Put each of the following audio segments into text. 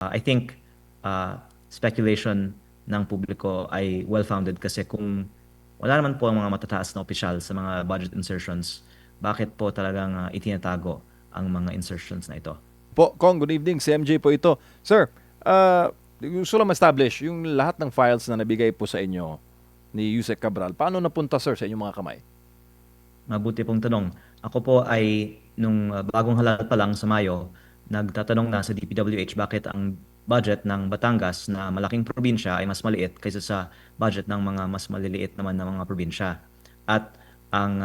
I think speculation ng publiko ay well-founded kasi kung wala naman po ang mga matataas na opisyal sa mga budget insertions, bakit po talagang itinatago ang mga insertions na ito? Po, Kong, good evening. Si MJ po ito. Sir, gusto lang ma-establish yung lahat ng files na nabigay po sa inyo ni Yusek Cabral. Paano napunta, sir, sa inyong mga kamay? Mabuti pong tanong. Ako po ay nung bagong halal pa lang sa Mayo, nagtatanong na sa DPWH bakit ang budget ng Batangas na malaking probinsya ay mas maliit kaysa sa budget ng mga mas maliliit naman na mga probinsya. At ang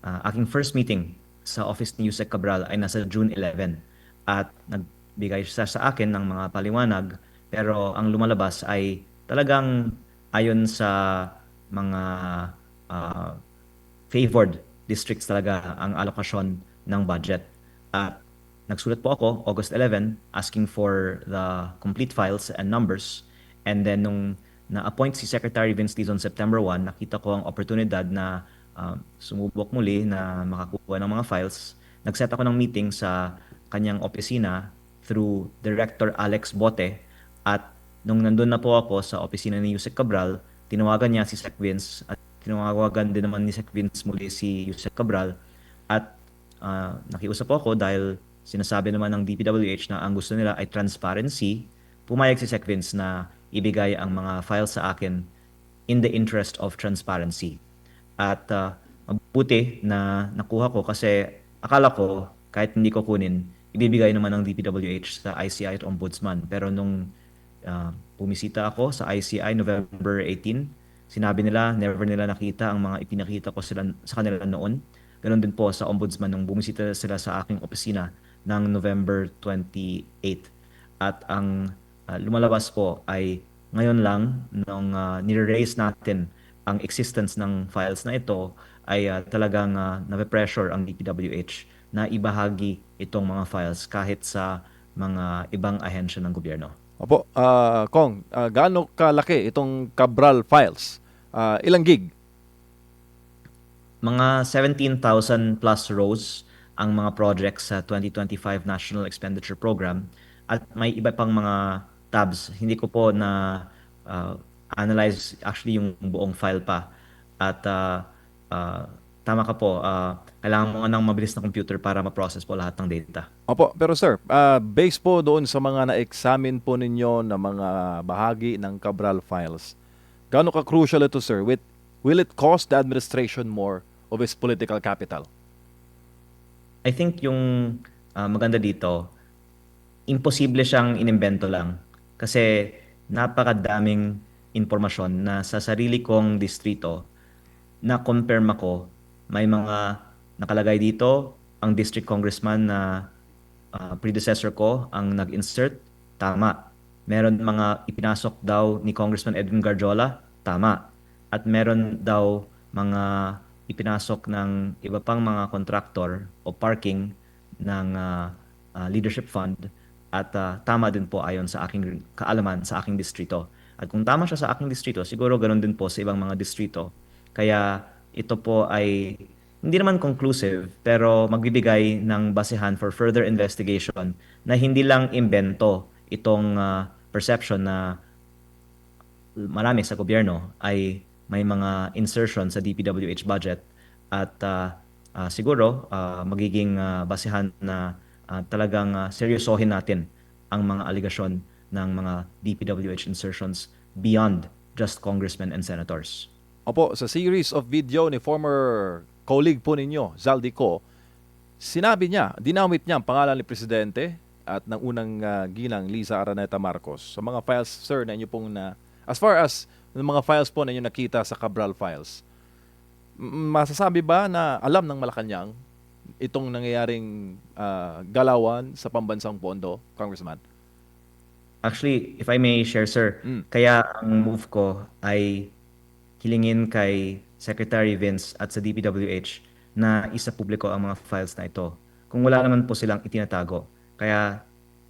aking first meeting sa office ni Yusek Cabral ay nasa June 11 at nagbigay siya sa akin ng mga paliwanag pero ang lumalabas ay talagang ayon sa mga ah, favored districts talaga ang alokasyon ng budget. At nagsulat po ako August 11 asking for the complete files and numbers. And then nung na-appoint si Secretary Vince Dizon September 1, nakita ko ang oportunidad na sumubok muli na makakuha ng mga files. Nag-set ako ng meeting sa kanyang opisina through Director Alex Bote at nung nandun na po ako sa opisina ni Yusek Cabral, tinawagan niya si Sec Vince at tinawagan din naman ni Sec Vince muli si Yusek Cabral at nakiusap po ako dahil sinasabi naman ng DPWH na ang gusto nila ay transparency. Pumayag si Sec Vince na ibigay ang mga files sa akin in the interest of transparency. At mabuti na nakuha ko kasi akala ko kahit hindi ko kunin, ibibigay naman ng DPWH sa ICI at Ombudsman. Pero nung bumisita ako sa ICI November 18, sinabi nila never nila nakita ang mga ipinakita ko sila, sa kanila noon. Ganon din po sa Ombudsman nung bumisita sila sa aking opisina ng November 28. At ang lumalabas po ay ngayon lang nung nire-raise natin ang existence ng files na ito ay talagang nape-pressure ang DPWH na ibahagi itong mga files kahit sa mga ibang ahensya ng gobyerno. Opo, Kong, gaano kalaki itong Cabral files? Ilang gig? Mga 17,000 plus rows ang mga projects sa 2025 National Expenditure Program at may iba pang mga tabs. Hindi ko po na analyze actually yung buong file pa. At tama ka po, kailangan mo nga ng mabilis na computer para ma-process po lahat ng data. Opo, pero sir, based po doon sa mga na-examine po ninyo na mga bahagi ng Cabral files, gaano ka-crucial ito, sir? Will it cost the administration more of its political capital? I think yung maganda dito, imposible siyang inimbento lang. Kasi napakadaming impormasyon na sa sarili kong distrito na confirm ako, may mga nakalagay dito, ang district congressman na predecessor ko ang nag-insert, tama. Meron mga ipinasok daw ni Congressman Edwin Garjola, tama. At meron daw mga ipinasok ng iba pang mga kontraktor o parking ng leadership fund at tama din po ayon sa aking kaalaman sa aking distrito. At kung tama siya sa aking distrito, siguro ganoon din po sa ibang mga distrito. Kaya ito po ay hindi naman conclusive pero magbibigay ng basehan for further investigation na hindi lang imbento itong perception na marami sa gobyerno ay may mga insertion sa DPWH budget at siguro magiging basehan na talagang seryosohin natin ang mga aligasyon ng mga DPWH insertions beyond just congressmen and senators. Opo, sa series of video ni former colleague po ninyo, Zaldico, sinabi niya, dinamit niya ang pangalan ni Presidente at ng unang ginang Liza Araneta Marcos. Sa mga files, sir, na inyo pong as far as ng mga files po na inyo nakita sa Cabral files, masasabi ba na alam ng Malacanang itong nangyayaring galawan sa pambansang pondo, Congressman? Actually, if I may share, sir, Mm. kaya ang move ko ay hilingin kay Secretary Vince at sa DPWH na isa publiko ang mga files na ito. Kung wala naman po silang itinatago. Kaya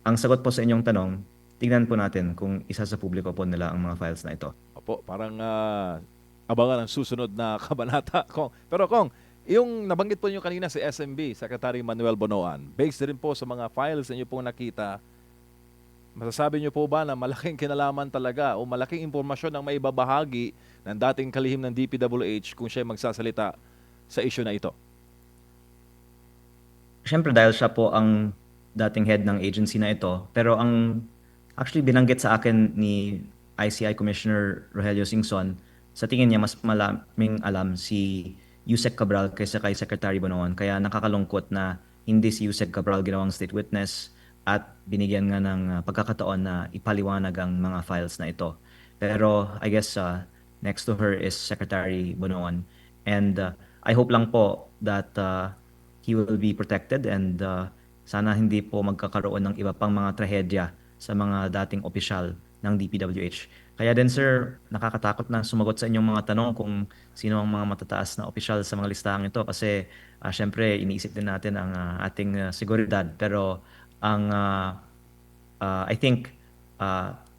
ang sagot po sa inyong tanong, tignan po natin kung isa sa publiko po nila ang mga files na ito. Opo, parang abangan ang susunod na kabanata, Kong. Pero Kong, yung nabanggit po niyo kanina si SMB, Secretary Manuel Bonoan, based din po sa mga files na niyo pong nakita, Masasabi niyo po ba na malaking kinalaman talaga o malaking impormasyon ang maibabahagi ng dating kalihim ng DPWH kung siya magsasalita sa issue na ito? Siyempre dahil siya po ang dating head ng agency na ito, pero ang actually binanggit sa akin ni ICI Commissioner Rogelio Singson, sa tingin niya mas malaming alam si Yusek Cabral kaysa kay Secretary Bonoan. Kaya nakakalungkot na hindi si Yusek Cabral ginawang state witness at binigyan nga ng pagkakataon na ipaliwanag ang mga files na ito. Pero I guess next to her is Secretary Bonoan. And I hope lang po that he will be protected and sana hindi po magkakaroon ng iba pang mga trahedya sa mga dating opisyal ng DPWH. Kaya din sir, nakakatakot na sumagot sa inyong mga tanong kung sino ang mga matataas na opisyal sa mga listahang ito kasi syempre iniisip din natin ang ating seguridad. Pero ang I think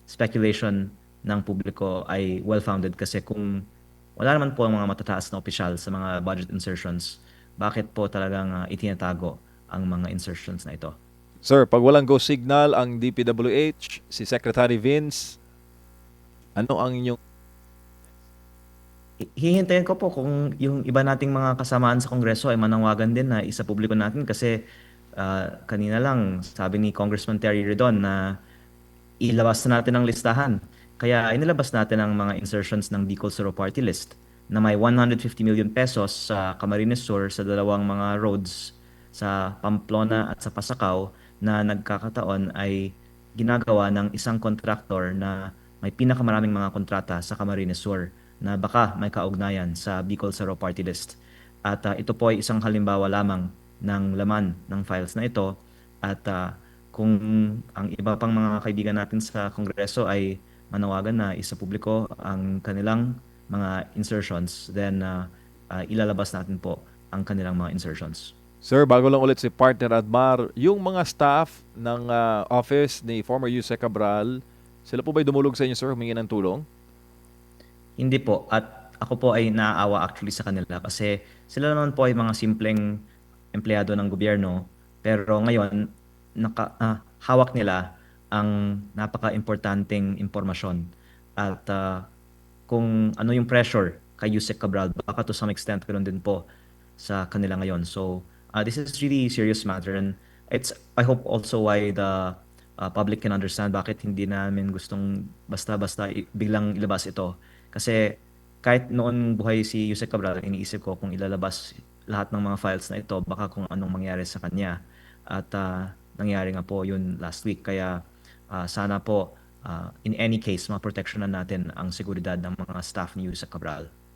speculation ng publiko ay well-founded kasi kung wala naman po ang mga matataas na opisyal sa mga budget insertions, bakit po talagang itinatago ang mga insertions na ito? Sir, pag walang go signal ang DPWH, si Secretary Vince, ano ang inyong Hihintayin ko po kung yung iba nating mga kasamaan sa Kongreso ay manawagan din na isa publiko natin kasi kanina lang sabi ni Congressman Terry Redon na ilabas na natin ang listahan. Kaya inilabas natin ang mga insertions ng Bicol Sur Party List na may 150 million pesos sa Camarines Sur sa dalawang mga roads sa Pamplona at sa Pasacao na nagkakataon ay ginagawa ng isang kontraktor na may pinakamaraming mga kontrata sa Camarines Sur na baka may kaugnayan sa Bicol Sur Party List. At ito po ay isang halimbawa lamang ng laman ng files na ito at kung ang iba pang mga kaibigan natin sa Kongreso ay manawagan na isa publiko ang kanilang mga insertions, then ilalabas natin po ang kanilang mga insertions. Sir, bago lang ulit si Partner Admar, yung mga staff ng office ni former Yusek Cabral, sila po ba'y dumulog sa inyo, sir, humingi ng tulong? Hindi po. At ako po ay naaawa actually sa kanila kasi sila naman po ay mga simpleng empleyado ng gobyerno. Pero ngayon, hawak nila ang napaka-importanting impormasyon. At kung ano yung pressure kay Yusek Cabral, baka to some extent ganoon din po sa kanila ngayon. So this is really serious matter and I hope also why the public can understand bakit hindi namin gustong basta-basta biglang ilabas ito. Kasi kahit noon buhay si Yusek Cabral, iniisip ko kung ilalabas lahat ng mga files na ito, baka kung anong mangyari sa kanya. At nangyari nga po yun last week. Kaya sana po in any case, maproteksyonan natin ang seguridad ng mga staff ni Yusek Cabral.